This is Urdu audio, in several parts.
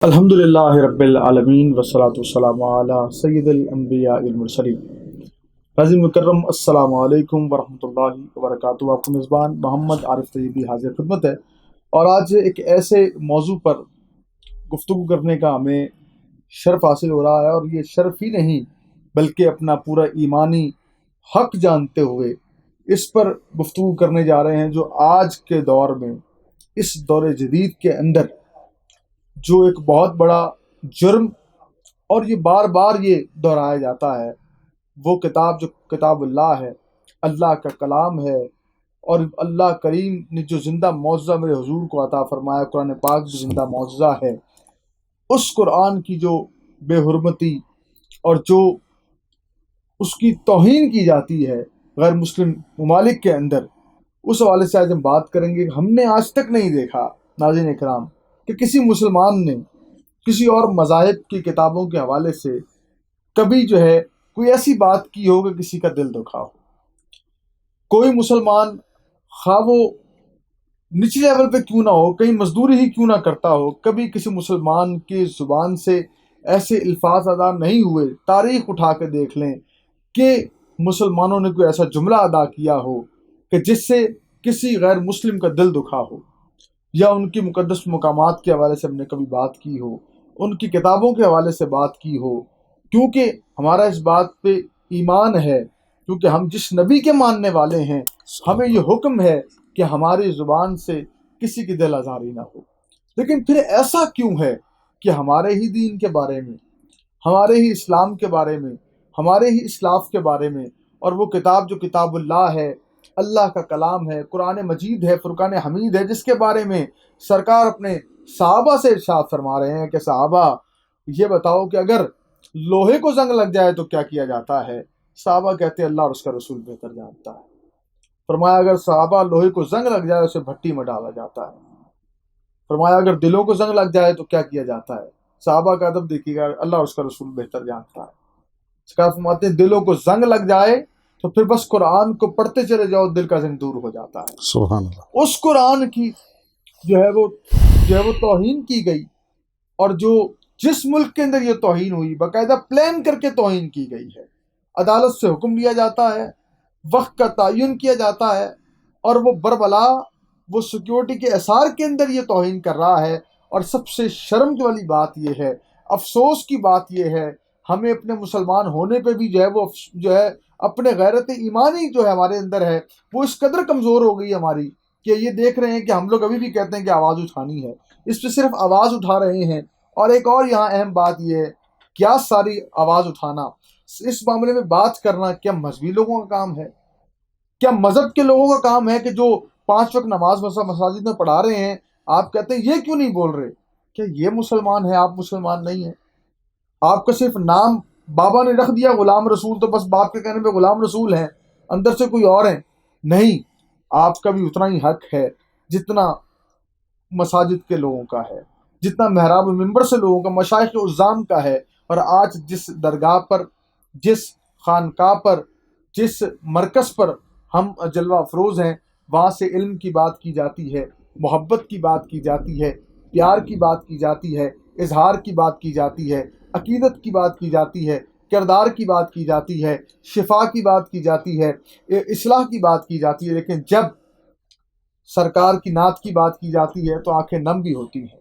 الحمدللہ رب العالمین والصلاۃ والسلام علی سید الانبیاء المرسلین۔ عظیم مکرم السلام علیکم ورحمۃ اللہ وبرکاتہ۔ آپ کا میزبان محمد عارف طیبی حاضر خدمت ہے، اور آج ایک ایسے موضوع پر گفتگو کرنے کا ہمیں شرف حاصل ہو رہا ہے، اور یہ شرف ہی نہیں بلکہ اپنا پورا ایمانی حق جانتے ہوئے اس پر گفتگو کرنے جا رہے ہیں، جو آج کے دور میں، اس دور جدید کے اندر جو ایک بہت بڑا جرم، اور یہ بار بار یہ دہرایا جاتا ہے، وہ کتاب جو کتاب اللہ ہے، اللہ کا کلام ہے، اور اللہ کریم نے جو زندہ معجزہ میرے حضور کو عطا فرمایا، قرآن پاک جو زندہ معجزہ ہے، اس قرآن کی جو بے حرمتی اور جو اس کی توہین کی جاتی ہے غیر مسلم ممالک کے اندر، اس حوالے سے آج ہم بات کریں گے۔ ہم نے آج تک نہیں دیکھا ناظرین اکرام کہ کسی مسلمان نے کسی اور مذاہب کی کتابوں کے حوالے سے کبھی کوئی ایسی بات کی ہو کہ کسی کا دل دکھا ہو۔ کوئی مسلمان، خواہ وہ نچلے لیول پہ کیوں نہ ہو، کہیں مزدوری ہی کیوں نہ کرتا ہو، کبھی کسی مسلمان کی زبان سے ایسے الفاظ ادا نہیں ہوئے۔ تاریخ اٹھا کے دیکھ لیں کہ مسلمانوں نے کوئی ایسا جملہ ادا کیا ہو کہ جس سے کسی غیر مسلم کا دل دکھا ہو، یا ان کی مقدس مقامات کے حوالے سے ہم نے کبھی بات کی ہو، ان کی کتابوں کے حوالے سے بات کی ہو، کیونکہ ہمارا اس بات پہ ایمان ہے، کیونکہ ہم جس نبی کے ماننے والے ہیں، ہمیں یہ حکم ہے کہ ہماری زبان سے کسی کی دل آزاری نہ ہو۔ لیکن پھر ایسا کیوں ہے کہ ہمارے ہی دین کے بارے میں، ہمارے ہی اسلام کے بارے میں، ہمارے ہی اسلاف کے بارے میں، اور وہ کتاب جو کتاب اللہ ہے، اللہ کا کلام ہے، قرآن مجید ہے، فرقان حمید ہے، جس کے بارے میں سرکار اپنے صحابہ سے ارشاد فرما رہے ہیں کہ صحابہ یہ بتاؤ کہ اگر لوہے کو زنگ لگ جائے تو کیا کیا جاتا ہے؟ صحابہ کہتے ہیں اللہ اور اس کا رسول بہتر جانتا ہے۔ فرمایا اگر صحابہ لوہے کو زنگ لگ جائے اسے بھٹی میں ڈالا جاتا ہے۔ فرمایا اگر دلوں کو زنگ لگ جائے تو کیا کیا جاتا ہے؟ صحابہ کا ادب دیکھیے گا، اللہ اور اس کا رسول بہتر جانتا ہے۔ سرکار فرماتے ہیں دلوں کو زنگ لگ جائے تو پھر بس قرآن کو پڑھتے چلے جاؤ، دل کا زنگ دور ہو جاتا ہے۔ سبحان اللہ۔ اس قرآن کی وہ توہین کی گئی، اور جس ملک کے اندر یہ توہین ہوئی، باقاعدہ پلان کر کے توہین کی گئی ہے، عدالت سے حکم لیا جاتا ہے، وقت کا تعین کیا جاتا ہے، اور وہ بربلا وہ سیکیورٹی کے اثار کے اندر یہ توہین کر رہا ہے۔ اور سب سے شرم والی بات یہ ہے، افسوس کی بات یہ ہے، ہمیں اپنے مسلمان ہونے پہ بھی وہ اپنے غیرت ایمانی ہمارے اندر ہے، وہ اس قدر کمزور ہو گئی ہماری کہ یہ دیکھ رہے ہیں کہ ہم لوگ ابھی بھی کہتے ہیں کہ آواز اٹھانی ہے، اس پہ صرف آواز اٹھا رہے ہیں۔ اور ایک اور یہاں اہم بات یہ ہے، کیا ساری آواز اٹھانا، اس معاملے میں بات کرنا کیا مذہبی لوگوں کا کام ہے؟ کیا مذہب کے لوگوں کا کام ہے کہ جو 5 وقت نماز مساجد میں پڑھا رہے ہیں، آپ کہتے ہیں یہ کیوں نہیں بول رہے؟ کیا یہ مسلمان ہے؟ آپ مسلمان نہیں ہیں؟ آپ کا صرف نام بابا نے رکھ دیا غلام رسول، تو بس باپ کے کہنے پہ غلام رسول ہیں، اندر سے کوئی اور ہیں؟ نہیں، آپ کا بھی اتنا ہی حق ہے جتنا مساجد کے لوگوں کا ہے، جتنا محراب و منبر سے لوگوں کا، مشائخ عظام کا ہے۔ اور آج جس درگاہ پر، جس خانقاہ پر، جس مرکز پر ہم جلوہ افروز ہیں، وہاں سے علم کی بات کی جاتی ہے، محبت کی بات کی جاتی ہے، پیار کی بات کی جاتی ہے، اظہار کی بات کی جاتی ہے، عقیدت کی بات کی جاتی ہے، کردار کی بات کی جاتی ہے، شفا کی بات کی جاتی ہے، اصلاح کی بات کی جاتی ہے۔ لیکن جب سرکار کی نعت کی بات کی جاتی ہے تو آنکھیں نم بھی ہوتی ہیں۔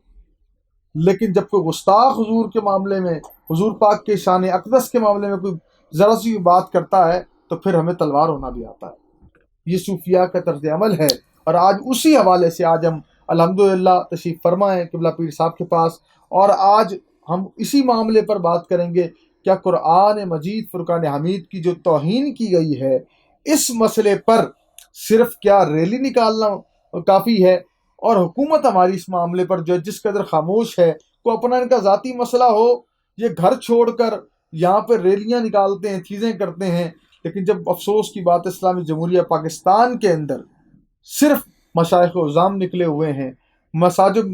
لیکن جب کوئی گستاخ حضور کے معاملے میں، حضور پاک کے شان اقدس کے معاملے میں کوئی ذرا سی بات کرتا ہے تو پھر ہمیں تلوار ہونا بھی آتا ہے۔ یہ صوفیاء کا طرز عمل ہے، اور آج اسی حوالے سے آج ہم الحمدللہ تشریف فرما ہیں قبلہ پیر صاحب کے پاس، اور آج ہم اسی معاملے پر بات کریں گے۔ کیا قرآن مجید فرقان حمید کی جو توہین کی گئی ہے، اس مسئلے پر صرف کیا ریلی نکالنا کافی ہے، اور حکومت ہماری اس معاملے پر جس قدر خاموش ہے؟ کوئی اپنا ان کا ذاتی مسئلہ ہو، یہ گھر چھوڑ کر یہاں پہ ریلیاں نکالتے ہیں، چیزیں کرتے ہیں، لیکن جب افسوس کی بات اسلامی جمہوریہ پاکستان کے اندر صرف مشائخ عظام نکلے ہوئے ہیں، مساجد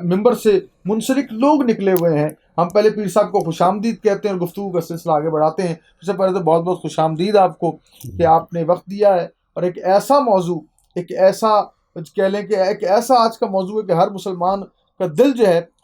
ممبر سے منسلک لوگ نکلے ہوئے ہیں۔ ہم پہلے پیر صاحب کو خوش آمدید کہتے ہیں اور گفتگو کا سلسلہ آگے بڑھاتے ہیں۔ اس سے پہلے تو بہت بہت خوش آمدید آپ کو کہ آپ نے وقت دیا ہے، اور ایک ایسا موضوع، ایک ایسا کہہ لیں کہ ایک ایسا آج کا موضوع ہے کہ ہر مسلمان کا دل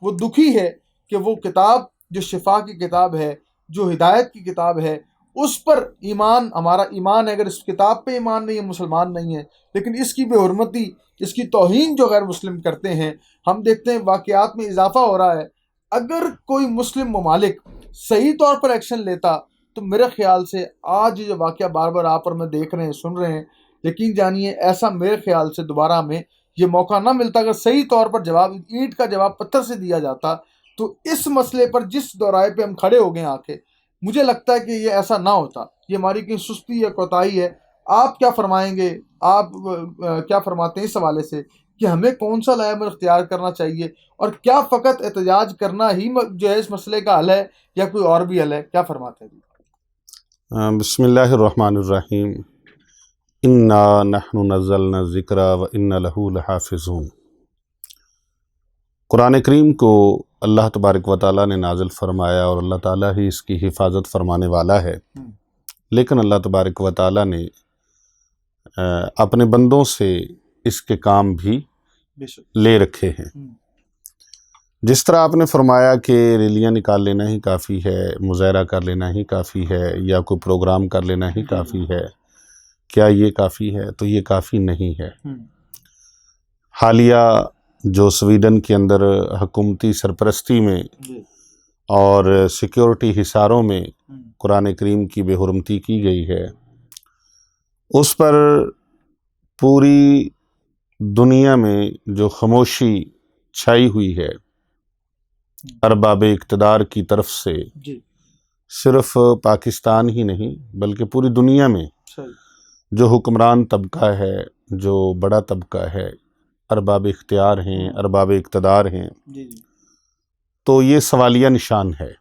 وہ دکھی ہے کہ وہ کتاب جو شفا کی کتاب ہے، جو ہدایت کی کتاب ہے، اس پر ایمان، ہمارا ایمان ہے. اگر اس کتاب پہ ایمان نہیں ہے مسلمان نہیں ہے. لیکن اس کی بے حرمتی، اس کی توہین جو غیر مسلم کرتے ہیں، ہم دیکھتے ہیں واقعات میں اضافہ ہو رہا ہے. اگر کوئی مسلم ممالک صحیح طور پر ایکشن لیتا تو میرے خیال سے آج جو واقعہ بار بار آپ اور میں دیکھ رہے ہیں، سن رہے ہیں، یقین جانیے ایسا میرے خیال سے دوبارہ ہمیں یہ موقع نہ ملتا. اگر صحیح طور پر جواب، اینٹ کا جواب پتھر سے دیا جاتا تو اس مسئلے پر جس دورائے پہ ہم کھڑے ہو گئے آ کے، مجھے لگتا ہے کہ یہ ایسا نہ ہوتا. یہ ہماری کہیں سستی یا کوتاہی ہے. آپ کیا فرمائیں گے؟ آپ کیا فرماتے ہیں اس حوالے سے کہ ہمیں کون سا لائے عمل اختیار کرنا چاہیے، اور کیا فقط احتجاج کرنا ہی جو ہے اس مسئلے کا حل ہے یا کوئی اور بھی حل ہے؟ کیا فرماتے ہیں؟ بسم اللہ الرحمن الرحیم. انا نحن نزلنا الذکر وانا لہ لحافظون. قرآن کریم کو اللہ تبارک و تعالیٰ نے نازل فرمایا اور اللہ تعالیٰ ہی اس کی حفاظت فرمانے والا ہے. لیکن اللہ تبارک و تعالیٰ نے اپنے بندوں سے اس کے کام بھی لے رکھے ہیں. جس طرح آپ نے فرمایا کہ ریلیاں نکال لینا ہی کافی ہے، مظاہرہ کر لینا ہی کافی ہے، یا کوئی پروگرام کر لینا ہی کافی ہے، کیا یہ کافی ہے؟ تو یہ کافی نہیں ہے. حالیہ جو سویڈن کے اندر حکومتی سرپرستی میں اور سیکیورٹی حصاروں میں قرآن کریم کی بے حرمتی کی گئی ہے، اس پر پوری دنیا میں جو خاموشی چھائی ہوئی ہے ارباب اقتدار کی طرف سے، صرف پاکستان ہی نہیں بلکہ پوری دنیا میں جو حکمران طبقہ ہے، جو بڑا طبقہ ہے، ارباب اختیار ہیں، ارباب اقتدار ہیں، تو یہ سوالیہ نشان ہے.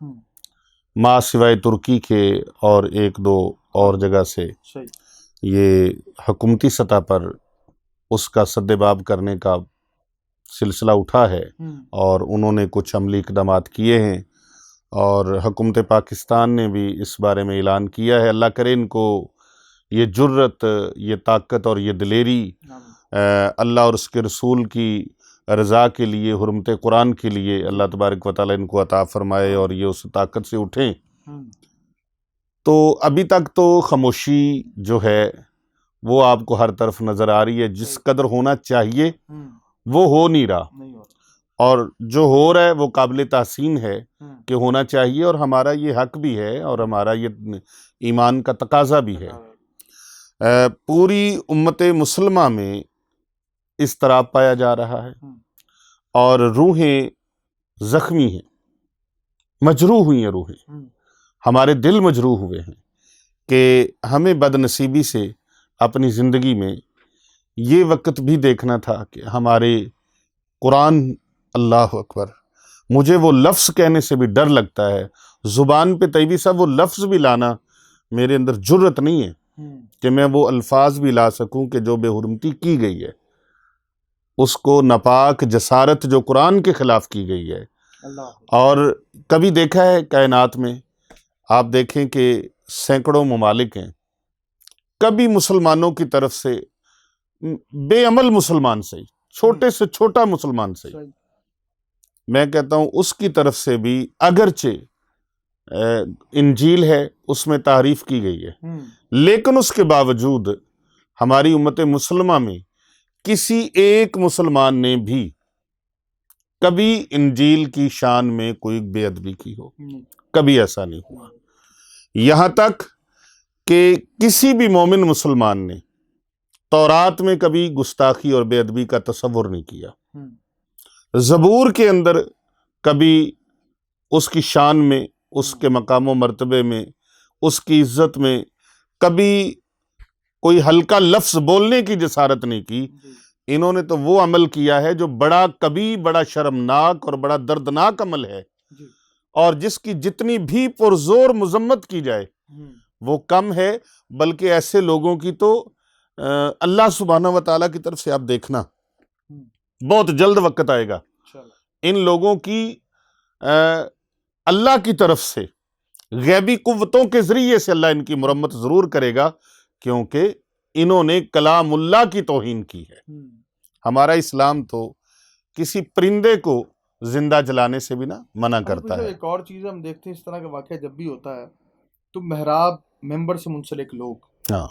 ماں سوائے ترکی کے اور ایک دو اور جگہ سے یہ حکومتی سطح پر اس کا سدباب کرنے کا سلسلہ اٹھا ہے، اور انہوں نے کچھ عملی اقدامات کیے ہیں، اور حکومت پاکستان نے بھی اس بارے میں اعلان کیا ہے. اللہ کرے ان کو یہ جرت، یہ طاقت اور یہ دلیری اللہ اور اس کے رسول کی رضا کے لیے، حرمت قرآن کے لیے اللہ تبارک و تعالیٰ ان کو عطا فرمائے اور یہ اس طاقت سے اٹھیں. تو ابھی تک تو خاموشی جو ہے وہ آپ کو ہر طرف نظر آ رہی ہے. جس قدر ہونا چاہیے وہ ہو نہیں رہا، اور جو ہو رہا ہے وہ قابل تحسین ہے کہ ہونا چاہیے، اور ہمارا یہ حق بھی ہے اور ہمارا یہ ایمان کا تقاضا بھی ہے. پوری امت مسلمہ میں اضطراب پایا جا رہا ہے، اور روحیں زخمی ہیں، مجروح ہوئی ہیں روحیں. ہمارے دل مجروح ہوئے ہیں کہ ہمیں بد نصیبی سے اپنی زندگی میں یہ وقت بھی دیکھنا تھا کہ ہمارے قرآن، اللہ اکبر، مجھے وہ لفظ کہنے سے بھی ڈر لگتا ہے، زبان پہ طیبی صاحب وہ لفظ بھی لانا میرے اندر جرت نہیں ہے کہ میں وہ الفاظ بھی لا سکوں کہ جو بے حرمتی کی گئی ہے، اس کو ناپاک جسارت جو قرآن کے خلاف کی گئی ہے. اور کبھی دیکھا ہے کائنات میں، آپ دیکھیں کہ سینکڑوں ممالک ہیں، کبھی مسلمانوں کی طرف سے، بے عمل مسلمان سے، چھوٹے سے چھوٹا مسلمان سے، میں کہتا ہوں اس کی طرف سے بھی اگرچہ انجیل ہے اس میں تعریف کی گئی ہے، لیکن اس کے باوجود ہماری امت مسلمہ میں کسی ایک مسلمان نے بھی کبھی انجیل کی شان میں کوئی بے ادبی کی ہو، کبھی ایسا نہیں ہوا. یہاں تک کہ کسی بھی مومن مسلمان نے تورات میں کبھی گستاخی اور بے ادبی کا تصور نہیں کیا، زبور کے اندر کبھی اس کی شان میں، اس کے مقام و مرتبے میں، اس کی عزت میں کبھی کوئی ہلکا لفظ بولنے کی جسارت نہیں کی. انہوں نے تو وہ عمل کیا ہے جو بڑا شرمناک اور بڑا دردناک عمل ہے، اور جس کی جتنی بھی پرزور مذمت کی جائے وہ کم ہے. بلکہ ایسے لوگوں کی تو اللہ سبحانہ و تعالیٰ کی طرف سے آپ دیکھنا بہت جلد وقت آئے گا، ان لوگوں کی اللہ کی طرف سے غیبی قوتوں کے ذریعے سے اللہ ان کی مرمت ضرور کرے گا، کیونکہ انہوں نے کلام اللہ کی توہین کی ہے. ہمارا اسلام تو کسی پرندے کو زندہ جلانے سے بھی نہ منع ابھی کرتا صاحب ہے۔ ایک اور چیز ہم دیکھتے ہیں، اس طرح کا واقعہ جب بھی ہوتا ہے تو محراب ممبر سے منسلک لوگ ہاں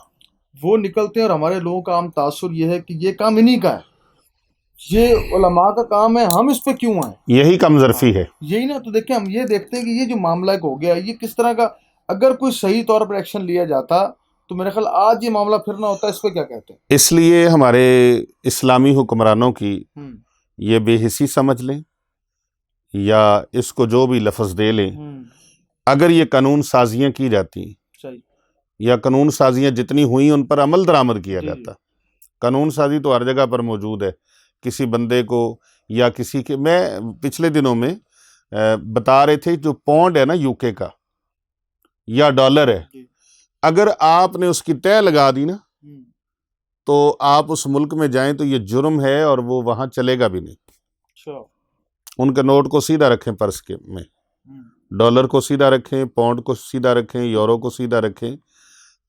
وہ نکلتے ہیں، اور ہمارے لوگوں کا عام تاثر یہ ہے کہ یہ کام انہی کا ہے، یہ علماء کا کام ہے، ہم اس پہ کیوں آئیں؟ یہی کم ظرفی ہے۔ یہی نا، تو دیکھیں ہم یہ دیکھتے ہیں کہ یہ جو معاملہ ایک ہو گیا، یہ کس طرح کا، اگر کوئی صحیح طور پر ایکشن لیا جاتا تو میرے خیال آج یہ معاملہ پھر نہ ہوتا۔ اس پہ کیا کہتے ہیں؟ اس لیے ہمارے اسلامی حکمرانوں کی یہ بے حسی سمجھ لیں یا اس کو جو بھی لفظ دے لیں، اگر یہ قانون سازیاں کی جاتی صحیح، یا قانون سازیاں جتنی ہوئیں ان پر عمل درآمد کیا جی، جاتا۔ قانون سازی تو ہر جگہ پر موجود ہے، کسی بندے کو یا کسی کے، میں پچھلے دنوں میں بتا رہے تھے جو پاؤنڈ ہے نا یو کے کا یا ڈالر ہے، جی، اگر آپ نے اس کی تہ لگا دی نا ہم، تو آپ اس ملک میں جائیں تو یہ جرم ہے اور وہ وہاں چلے گا بھی نہیں۔ اچھا، ان کے نوٹ کو سیدھا رکھیں پرس کے میں، ہم، ڈالر کو سیدھا رکھیں، پاؤنڈ کو سیدھا رکھیں، یورو کو سیدھا رکھیں۔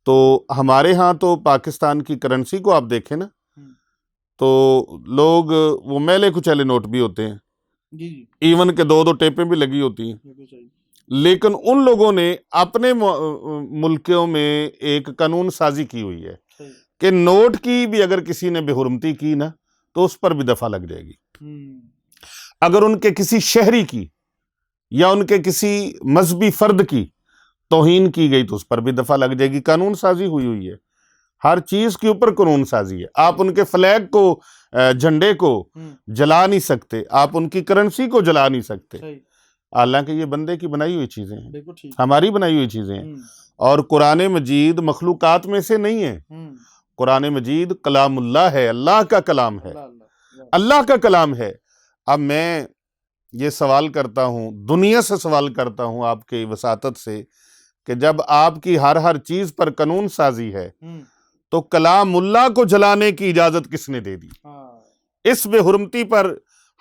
تو ہمارے ہاں تو پاکستان کی کرنسی کو آپ دیکھیں نا ہم، تو لوگ وہ میلے کچیلے نوٹ بھی ہوتے ہیں، جی جی، ایون کے دو دو ٹیپیں بھی لگی ہوتی ہیں، بالکل صحیح، لیکن ان لوگوں نے اپنے ملکوں میں ایک قانون سازی کی ہوئی ہے صحیح، کہ نوٹ کی بھی اگر کسی نے بے حرمتی کی نا تو اس پر بھی دفعہ لگ جائے گی۔ ہم، اگر ان کے کسی شہری کی یا ان کے کسی مذہبی فرد کی توہین کی گئی تو اس پر بھی دفعہ لگ جائے گی۔ قانون سازی ہوئی ہے، ہر چیز کے اوپر قانون سازی ہے۔ آپ ان کے فلیگ کو، جھنڈے کو ہم، جلا نہیں سکتے، آپ ان کی کرنسی کو جلا نہیں سکتے، صحیح، حالانکہ یہ بندے کی بنائی ہوئی چیزیں ہیں، بالکل ٹھیک، ہماری بنائی ہوئی چیزیں ہیں۔ ہم، اور قرآن مجید مخلوقات میں سے نہیں ہے، ہم، قرآن مجید کلام اللہ ہے، اللہ کا کلام ہے، اللہ اللہ، اللہ کا کلام ہے۔ اب میں یہ سوال کرتا ہوں، دنیا سے سوال کرتا ہوں آپ کے وساطت سے، کہ جب آپ کی ہر چیز پر قانون سازی ہے ہم، تو کلام اللہ کو جلانے کی اجازت کس نے دے دی؟ ہاں، اس بے حرمتی پر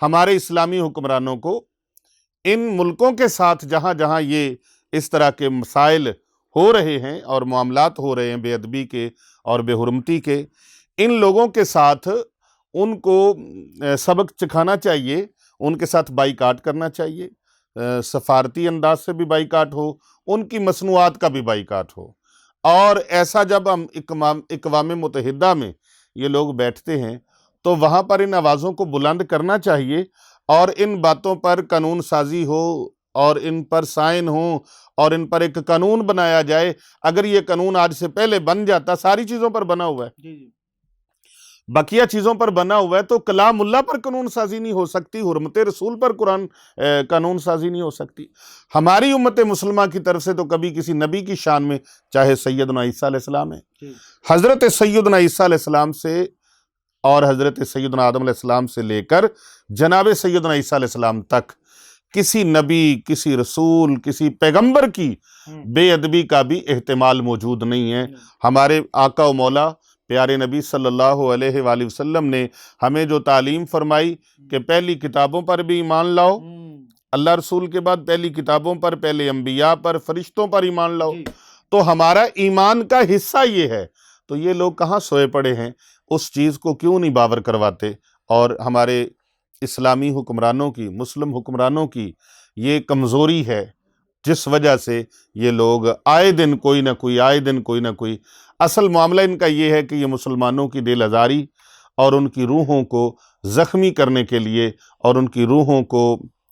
ہمارے اسلامی حکمرانوں کو ان ملکوں کے ساتھ جہاں جہاں یہ اس طرح کے مسائل ہو رہے ہیں اور معاملات ہو رہے ہیں بے ادبی کے اور بے حرمتی کے، ان لوگوں کے ساتھ ان کو سبق سکھانا چاہیے، ان کے ساتھ بائیکاٹ کرنا چاہیے، سفارتی انداز سے بھی بائیکاٹ ہو، ان کی مصنوعات کا بھی بائیکاٹ ہو۔ اور ایسا جب ہم اقوام متحدہ میں یہ لوگ بیٹھتے ہیں تو وہاں پر ان آوازوں کو بلند کرنا چاہیے اور ان باتوں پر قانون سازی ہو اور ان پر سائن ہوں اور ان پر ایک قانون بنایا جائے۔ اگر یہ قانون آج سے پہلے بن جاتا، ساری چیزوں پر بنا ہوا ہے، جی جی، بقیہ چیزوں پر بنا ہوا ہے، تو کلام اللہ پر قانون سازی نہیں ہو سکتی، حرمت رسول پر قانون سازی نہیں ہو سکتی۔ ہماری امت مسلمہ کی طرف سے تو کبھی کسی نبی کی شان میں، چاہے سیدنا عیسیٰ علیہ السلام ہے، جی، حضرت سیدنا عیسیٰ علیہ السلام سے اور حضرت سیدنا آدم علیہ السلام سے لے کر جناب سیدنا عیسیٰ علیہ السلام تک کسی نبی، کسی رسول، کسی پیغمبر کی ہم، بے ادبی کا بھی احتمال موجود نہیں ہے۔ ہمارے آقا و مولا پیارے نبی صلی اللہ علیہ وآلہ وسلم نے ہمیں جو تعلیم فرمائی کہ پہلی کتابوں پر بھی ایمان لاؤ، ہم، اللہ رسول کے بعد پہلی کتابوں پر، پہلے انبیاء پر، فرشتوں پر ایمان لاؤ، جی، تو ہمارا ایمان کا حصہ یہ ہے۔ تو یہ لوگ کہاں سوئے پڑے ہیں، اس چیز کو کیوں نہیں باور کرواتے؟ اور ہمارے اسلامی حکمرانوں کی، مسلم حکمرانوں کی یہ کمزوری ہے جس وجہ سے یہ لوگ آئے دن کوئی نہ کوئی اصل معاملہ ان کا یہ ہے کہ یہ مسلمانوں کی دل آزاری اور ان کی روحوں کو زخمی کرنے کے لیے اور ان کی روحوں کو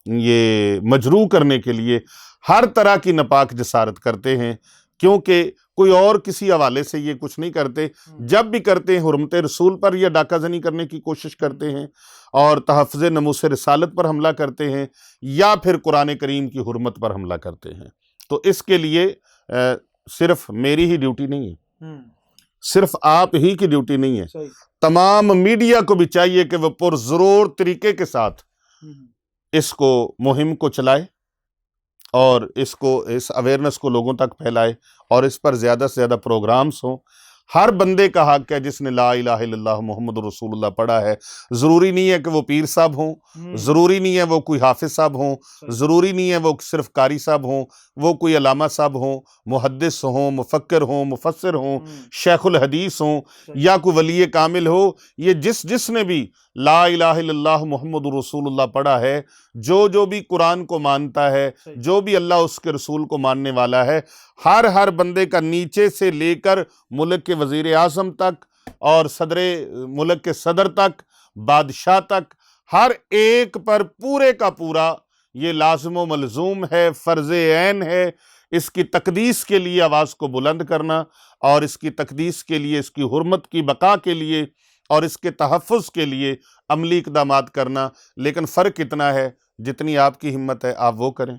یہ مجروح کرنے کے لیے ہر طرح کی ناپاک جسارت کرتے ہیں، کیونکہ کوئی اور کسی حوالے سے یہ کچھ نہیں کرتے۔ جب بھی کرتے ہیں حرمت رسول پر یا ڈاکہ زنی کرنے کی کوشش کرتے ہیں اور تحفظ ناموس رسالت پر حملہ کرتے ہیں یا پھر قرآن کریم کی حرمت پر حملہ کرتے ہیں۔ تو اس کے لیے صرف میری ہی ڈیوٹی نہیں ہے، ہم، صرف آپ ہی کی ڈیوٹی نہیں ہے، صحیح، تمام میڈیا کو بھی چاہیے کہ وہ پرضرور طریقے کے ساتھ ہم، اس کو مہم کو چلائے اور اس اویئرنس کو لوگوں تک پھیلائے اور اس پر زیادہ سے زیادہ پروگرامز ہوں۔ ہر بندے کا حق ہے جس نے لا الہ الا اللہ محمد رسول اللہ پڑھا ہے، ضروری نہیں ہے کہ وہ پیر صاحب ہوں، ہم، ضروری نہیں ہے وہ کوئی حافظ صاحب ہوں، صحیح، ضروری نہیں ہے وہ صرف قاری صاحب ہوں، وہ کوئی علامہ صاحب ہوں، محدث ہوں، مفکر ہوں، مفسر ہوں، ہم، شیخ الحدیث ہوں صحیح، یا کوئی ولی کامل ہو۔ یہ جس نے بھی لا الہ الا اللہ محمد رسول اللہ پڑھا ہے، جو بھی قرآن کو مانتا ہے، جو بھی اللہ اس کے رسول کو ماننے والا ہے، ہر بندے کا نیچے سے لے کر ملک کے وزیر اعظم تک اور صدر ملک کے صدر تک، بادشاہ تک، ہر ایک پر پورے کا پورا یہ لازم و ملزوم ہے، فرض عین ہے اس کی تقدیس کے لیے آواز کو بلند کرنا، اور اس کی تقدیس کے لیے، اس کی حرمت کی بقا کے لیے اور اس کے تحفظ کے لیے عملی اقدامات کرنا۔ لیکن فرق اتنا ہے، جتنی آپ کی ہمت ہے آپ وہ کریں،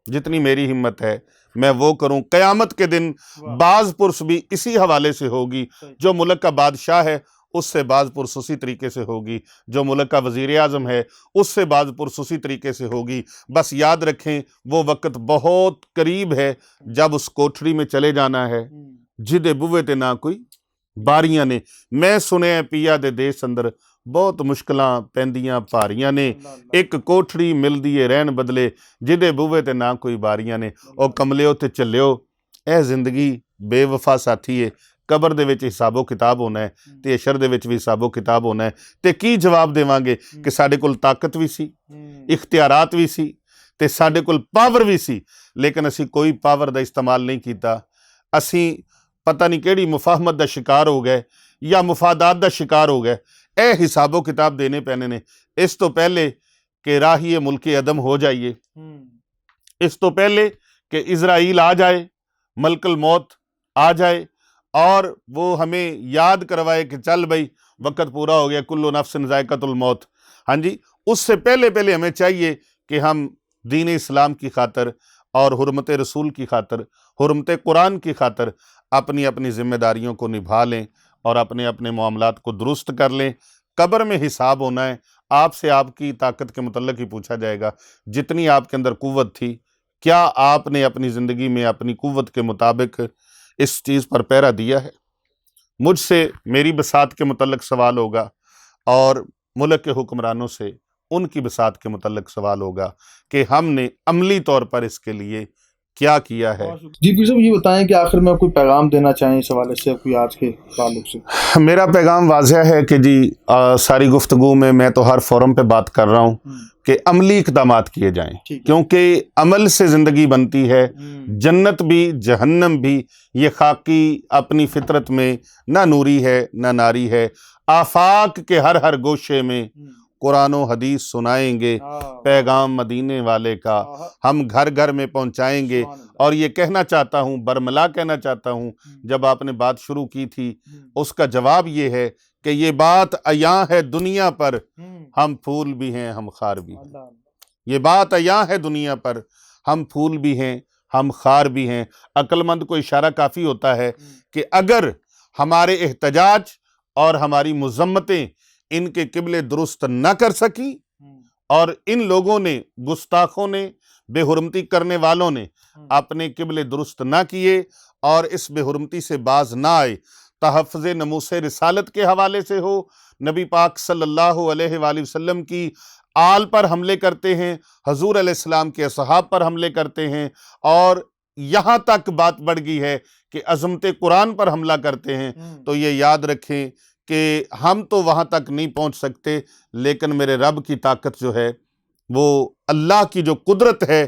جتنی میری ہمت ہے میں وہ کروں۔ قیامت کے دن باز پرس بھی اسی حوالے سے ہوگی، جو ملک کا بادشاہ ہے اس سے باز پرس اسی طریقے سے ہوگی، جو ملک کا وزیر اعظم ہے اس سے باز پرس اسی طریقے سے ہوگی۔ بس یاد رکھیں وہ وقت بہت قریب ہے جب اس کوٹھڑی میں چلے جانا ہے جدے بوے تے نہ کوئی باریاں نے۔ میں سنے پیا دے دیس اندر بہت مشکلاں پیندیاں پاریاں نے، ایک کوٹھڑی ملدی ہے رہن بدلے جدے بوے تے نہ کوئی باریاں نے۔ او کملیو تے چلیو، اے زندگی بے وفا ساتھی ہے، قبر دے وچ حساب و کتاب ہونا ہے تے حشر دے وچ بھی حساب و کتاب ہونا ہے، تے کی جواب دیواں گے کہ ساڈے کول طاقت بھی سی، اختیارات بھی سی تے ساڈے کول پاور بھی سی، لیکن اسی کوئی پاور دا استعمال نہیں کیتا۔ اسی پتہ نہیں کیڑی مفاہمت دا شکار ہو گئے یا مفادات دا شکار ہو گئے۔ اے حساب و کتاب دینے پینے نے، اس تو پہلے کہ راہی ملک عدم ہو جائیے، اس تو پہلے کہ اسرائیل آ جائے، ملک الموت آ جائے اور وہ ہمیں یاد کروائے کہ چل بھائی وقت پورا ہو گیا، کل نفس ذائقۃ الموت، ہاں جی، اس سے پہلے ہمیں چاہیے کہ ہم دین اسلام کی خاطر اور حرمت رسول کی خاطر، حرمت قرآن کی خاطر اپنی ذمہ داریوں کو نبھا لیں اور اپنے معاملات کو درست کر لیں۔ قبر میں حساب ہونا ہے، آپ سے آپ کی طاقت کے متعلق ہی پوچھا جائے گا، جتنی آپ کے اندر قوت تھی کیا آپ نے اپنی زندگی میں اپنی قوت کے مطابق اس چیز پر پہرا دیا ہے؟ مجھ سے میری بساط کے متعلق سوال ہوگا اور ملک کے حکمرانوں سے ان کی بساط کے متعلق سوال ہوگا کہ ہم نے عملی طور پر اس کے لیے کیا کیا ہے۔ جی پیر صاحب یہ بتائیں کہ آخر میں کوئی پیغام دینا چاہیں اس حوالے سے کوئی آج کے تعلق سے؟ میرا پیغام واضح ہے کہ جی ساری گفتگو میں تو ہر فورم پہ بات کر رہا ہوں کہ عملی اقدامات کیے جائیں، کیونکہ عمل سے زندگی بنتی ہے، جنت بھی جہنم بھی۔ یہ خاکی اپنی فطرت میں نہ نوری ہے نہ ناری ہے، آفاق کے ہر گوشے میں قرآن و حدیث سنائیں گے، پیغام مدینے والے کا ہم گھر میں پہنچائیں گے۔ اور یہ کہنا چاہتا ہوں، برملا کہنا چاہتا ہوں، جب آپ نے بات شروع کی تھی اس کا جواب یہ ہے کہ یہ بات عیاں ہے دنیا پر، ہم پھول بھی ہیں ہم خار بھی ہیں۔ یہ بات عیاں ہے دنیا پر، ہم پھول بھی ہیں ہم خار بھی ہیں۔ عقل مند کو اشارہ کافی ہوتا ہے کہ اگر ہمارے احتجاج اور ہماری مذمتیں ان کے قبلے درست نہ کر سکی اور ان لوگوں نے، گستاخوں نے، بے حرمتی کرنے والوں نے اپنے قبلے درست نہ کیے اور اس بے حرمتی سے باز نہ آئے، تحفظ ناموس رسالت کے حوالے سے ہو، نبی پاک صلی اللہ علیہ وآلہ وسلم کی آل پر حملے کرتے ہیں، حضور علیہ السلام کے اصحاب پر حملے کرتے ہیں، اور یہاں تک بات بڑھ گئی ہے کہ عظمت قرآن پر حملہ کرتے ہیں، تو یہ یاد رکھیں کہ ہم تو وہاں تک نہیں پہنچ سکتے، لیکن میرے رب کی طاقت جو ہے، وہ اللہ کی جو قدرت ہے،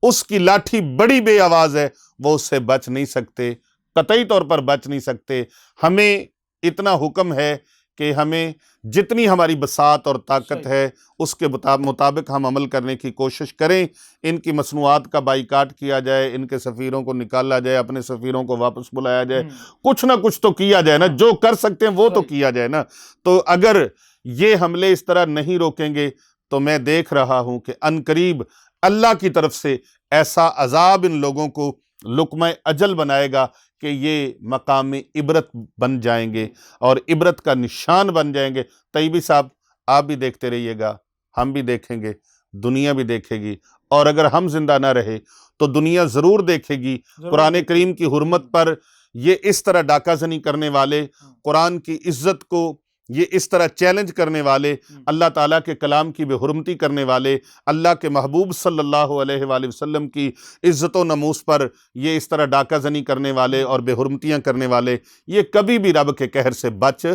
اس کی لاٹھی بڑی بے آواز ہے، وہ اس سے بچ نہیں سکتے، قطعی طور پر بچ نہیں سکتے۔ ہمیں اتنا حکم ہے کہ ہمیں جتنی ہماری بساط اور طاقت ہے اس کے مطابق ہم عمل کرنے کی کوشش کریں۔ ان کی مصنوعات کا بائیکاٹ کیا جائے، ان کے سفیروں کو نکالا جائے، اپنے سفیروں کو واپس بلایا جائے، کچھ نہ کچھ تو کیا جائے نا، جو کر سکتے ہیں وہ تو کیا جائے نا۔ تو اگر یہ حملے اس طرح نہیں روکیں گے تو میں دیکھ رہا ہوں کہ عنقریب اللہ کی طرف سے ایسا عذاب ان لوگوں کو لقمہ اجل بنائے گا کہ یہ مقام عبرت بن جائیں گے اور عبرت کا نشان بن جائیں گے۔ طیبی صاحب آپ بھی دیکھتے رہیے گا، ہم بھی دیکھیں گے، دنیا بھی دیکھے گی، اور اگر ہم زندہ نہ رہے تو دنیا ضرور دیکھے گی۔ قرآن کریم کی حرمت پر یہ اس طرح ڈاکہ زنی کرنے والے، قرآن کی عزت کو یہ اس طرح چیلنج کرنے والے، اللہ تعالیٰ کے کلام کی بے حرمتی کرنے والے، اللہ کے محبوب صلی اللہ علیہ وآلہ وسلم کی عزت و ناموس پر یہ اس طرح ڈاکہ زنی کرنے والے اور بے حرمتیاں کرنے والے، یہ کبھی بھی رب کے قہر سے بچ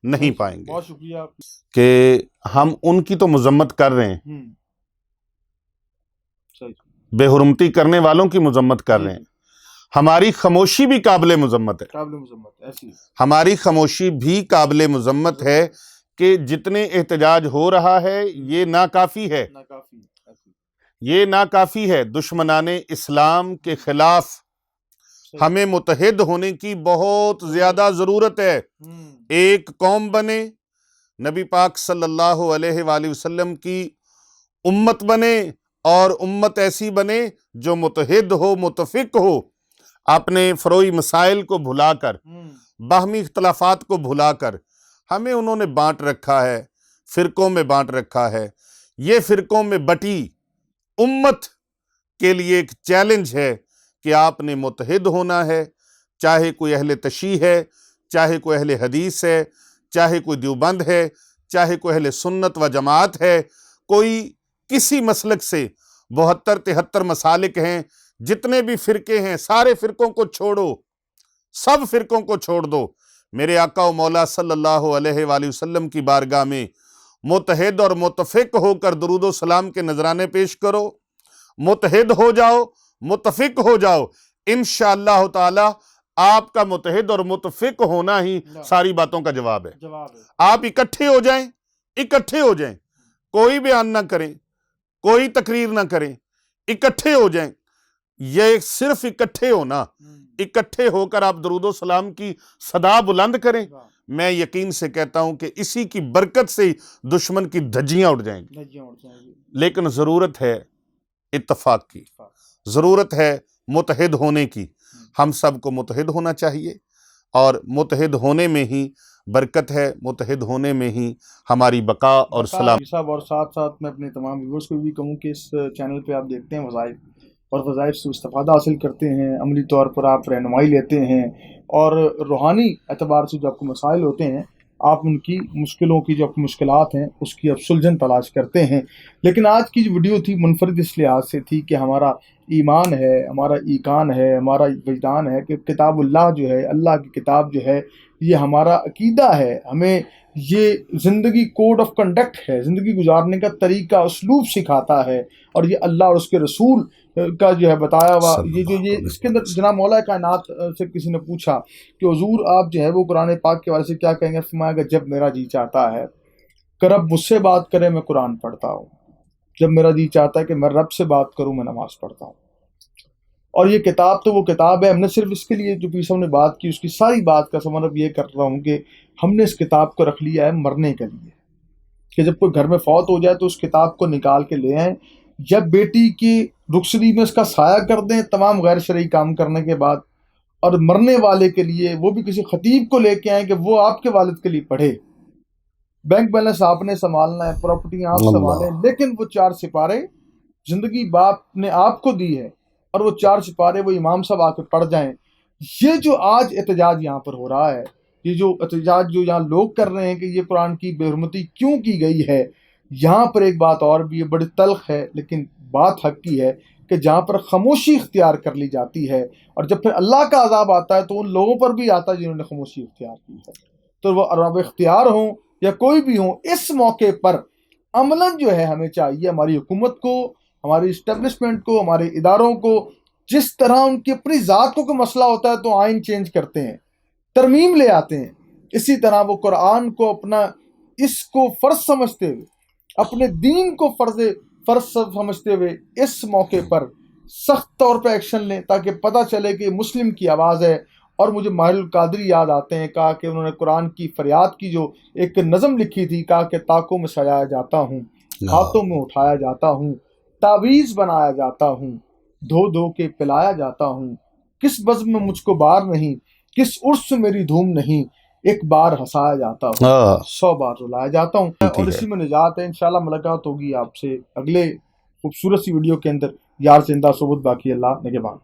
نہیں پائیں گے بہت شکریہ کہ ہم ان کی تو مذمت کر رہے ہیں، بے حرمتی کرنے والوں کی مذمت کر رہے ہیں، ہماری خاموشی بھی قابل مذمت ہے، قابل مذمت ایسی ہماری خاموشی بھی قابل مذمت ہے کہ جتنے احتجاج ہو رہا ہے یہ ناکافی ہے، ناکافی یہ ناکافی ہے۔ دشمنان اسلام کے خلاف ہمیں متحد ہونے کی بہت زیادہ ضرورت ہے، ایک قوم بنے، نبی پاک صلی اللہ علیہ وآلہ وسلم کی امت بنے، اور امت ایسی بنے جو متحد ہو، متفق ہو، اپنے فروعی مسائل کو بھلا کر، باہمی اختلافات کو بھلا کر۔ ہمیں انہوں نے بانٹ رکھا ہے، فرقوں میں بانٹ رکھا ہے، یہ فرقوں میں بٹی امت کے لیے ایک چیلنج ہے کہ آپ نے متحد ہونا ہے، چاہے کوئی اہل تشیع ہے، چاہے کوئی اہل حدیث ہے، چاہے کوئی دیوبند ہے، چاہے کوئی اہل سنت و جماعت ہے، کوئی کسی مسلک سے 72-73 مسالک ہیں، جتنے بھی فرقے ہیں سارے فرقوں کو چھوڑو، سب فرقوں کو چھوڑ دو، میرے آقا و مولا صلی اللہ علیہ وآلہ وسلم کی بارگاہ میں متحد اور متفق ہو کر درود و سلام کے نذرانے پیش کرو، متحد ہو جاؤ، متفق ہو جاؤ، انشاءاللہ تعالی آپ کا متحد اور متفق ہونا ہی ساری باتوں کا جواب ہے۔ آپ اکٹھے ہو جائیں، اکٹھے ہو جائیں، کوئی بیان نہ کریں، کوئی تقریر نہ کریں، اکٹھے ہو جائیں، یہ صرف اکٹھے ہونا، اکٹھے ہو کر آپ درود و سلام کی صدا بلند کریں، میں یقین سے کہتا ہوں کہ اسی کی برکت سے دشمن کی دھجیاں اڑ جائیں گی۔ لیکن ضرورت ہے اتفاق کی، ضرورت ہے متحد ہونے کی، ہم سب کو متحد ہونا چاہیے، اور متحد ہونے میں ہی برکت ہے، متحد ہونے میں ہی ہماری بقا اور سلام صاحب۔ اور ساتھ ساتھ میں اپنے تمام ویورز کو بھی کہوں کہ اس چینل پہ آپ دیکھتے ہیں وظائف، اور وظائف سے استفادہ حاصل کرتے ہیں، عملی طور پر آپ رہنمائی لیتے ہیں، اور روحانی اعتبار سے جو آپ کو مسائل ہوتے ہیں آپ ان کی مشکلوں کی جو آپ کی مشکلات ہیں اس کی آپ سلجھن تلاش کرتے ہیں۔ لیکن آج کی جو ویڈیو تھی منفرد اس لحاظ سے تھی کہ ہمارا ایمان ہے، ہمارا ایقان ہے، ہمارا وجدان ہے کہ کتاب اللہ جو ہے، اللہ کی کتاب جو ہے، یہ ہمارا عقیدہ ہے، ہمیں یہ زندگی کوڈ آف کنڈکٹ ہے، زندگی گزارنے کا طریقہ اسلوب سکھاتا ہے، اور یہ اللہ اور اس کے رسول کا جو ہے بتایا ہوا یہ اس کے اندر جناب مولا کائنات سے کسی نے پوچھا کہ حضور آپ جو ہے وہ قرآن پاک کے بارے سے کیا کہیں گے؟ فرمایا کہ جب میرا جی چاہتا ہے کہ رب مجھ سے بات کرے میں قرآن پڑھتا ہوں، جب میرا جی چاہتا ہے کہ میں رب سے بات کروں میں نماز پڑھتا ہوں۔ اور یہ کتاب تو وہ کتاب ہے، ہم نے صرف اس کے لیے جو پیچھے ہم نے بات کی اس کی ساری بات کا سمجھ یہ کر رہا ہوں کہ ہم نے اس کتاب کو رکھ لیا ہے مرنے کے لیے، کہ جب کوئی گھر میں فوت ہو جائے تو اس کتاب کو نکال کے لے آئیں، جب بیٹی کی رخصتی میں اس کا سایہ کر دیں تمام غیر شرعی کام کرنے کے بعد، اور مرنے والے کے لیے وہ بھی کسی خطیب کو لے کے آئیں کہ وہ آپ کے والد کے لیے پڑھے۔ بینک بیلنس آپ نے سنبھالنا ہے، پراپرٹی آپ سنبھالیں، لیکن وہ 4 سپارے زندگی باپ نے آپ کو دی ہے، اور وہ 4 سپارے وہ امام صاحب آ کے پڑھ جائیں۔ یہ جو آج احتجاج یہاں پر ہو رہا ہے، یہ جو احتجاج جو یہاں لوگ کر رہے ہیں کہ یہ قرآن کی بے حرمتی کیوں کی گئی ہے، یہاں پر ایک بات اور بھی ہے، بڑی تلخ ہے لیکن بات حق کی ہے، کہ جہاں پر خاموشی اختیار کر لی جاتی ہے، اور جب پھر اللہ کا عذاب آتا ہے تو ان لوگوں پر بھی آتا ہے جنہوں نے خاموشی اختیار کی ہے۔ تو وہ عرب اختیار ہوں یا کوئی بھی ہوں، اس موقع پر عملاً جو ہے ہمیں چاہیے ہماری حکومت کو، ہماری اسٹیبلشمنٹ کو، ہمارے اداروں کو، جس طرح ان کی اپنی ذات کو کوئی مسئلہ ہوتا ہے تو آئین چینج کرتے ہیں، ترمیم لے آتے ہیں، اسی طرح وہ قرآن کو اپنا اس کو فرض سمجھتے ہوئے، اپنے دین کو فرض سمجھتے ہوئے اس موقع پر سخت طور پہ ایکشن لیں، تاکہ پتہ چلے کہ مسلم کی آواز ہے۔ اور مجھے ماہر القادری یاد آتے ہیں، کہا کہ انہوں نے قرآن کی فریاد کی جو ایک نظم لکھی تھی، کہا کہ تاکوں میں سجایا جاتا ہوں، ہاتھوں میں اٹھایا جاتا ہوں، تعویذ بنایا جاتا ہوں، دھو دھو کے پلایا جاتا ہوں، کس بزم میں مجھ کو بار نہیں، کس عرس میری دھوم نہیں، ایک بار ہنسایا جاتا ہوں، 100 بار رلایا جاتا ہوں، اور اسی میں نجات ہے۔ انشاءاللہ ملاقات ہوگی آپ سے اگلے خوبصورت سی ویڈیو کے اندر۔ یار زندہ صحبت باقی، اللہ نگہبان۔